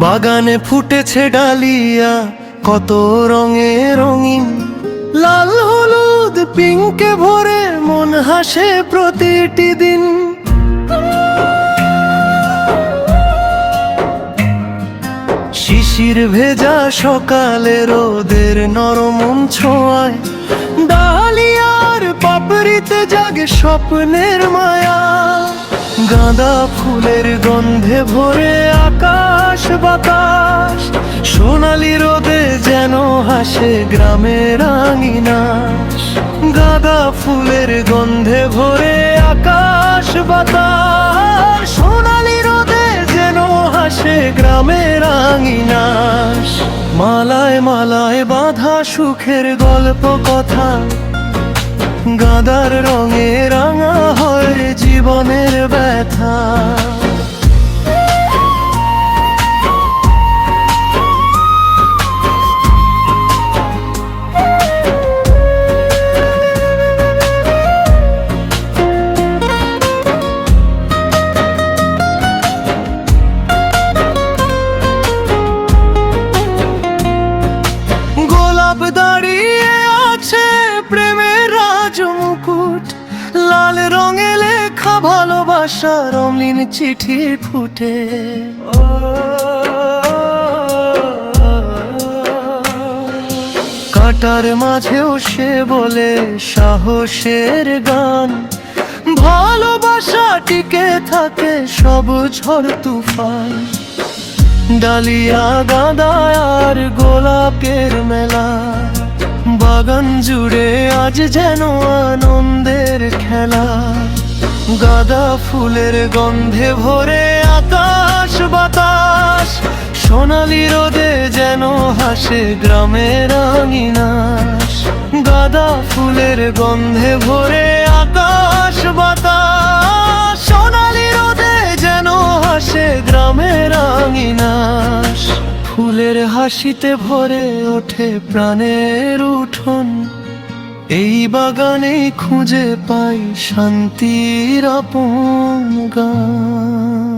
বাগানে ফুটেছে ডালিয়া কত রঙে রঙিন, লাল হলুদ পিঙ্কে ভরে মন হাসে প্রতিটি দিন। শিশির ভেজা সকালে রোদের নরম ছোঁয়ায় ডালিয়ার পাপড়িতে জাগে স্বপ্নের মায়া। গাঁদা ফুলের গন্ধে ভরে আকাশ বাতাস, সোনালি রোদে যেন হাসে গ্রামের আঙিনাস। গাঁদা ফুলের গন্ধে ভরে আকাশ বাতাস, সোনালি রোদে যেন হাসে গ্রামের আঙিনাস। মালায় মালায় বাঁধা সুখের গল্প কথা, গাঁদার রঙে রাঙা হয় জীবনের ব্যথা। গোলাপ দাঁড়িয়ে আছে প্রেমের রাজমুকুট, লাল রঙে লেখা ভালোবাসার অমলিন চিঠি ফুটে। কাটার মাঝেও সে বলে সাহসের গান, ভালোবাসা টিকে থাকে সব ঝড় তুফান। ডালিয়া গাঁদা আর গোলাপের মেলা, বাগান জুড়ে আজ যেন আনন্দের খেলা। গাঁদা ফুলের গন্ধে ভরে আকাশ বাতাস, সোনালি রোদে যেন হাসে গ্রামের আঙিনাস। গাঁদা ফুলের গন্ধে ভরে আকাশ বাতাস, সোনালি রোদে যেন হাসে গ্রামের আঙিনাস। ফুলের হাসিতে ভরে ওঠে প্রাণের উঠোন, এই বাগানেই খুঁজে পাই শান্তির আপন গান।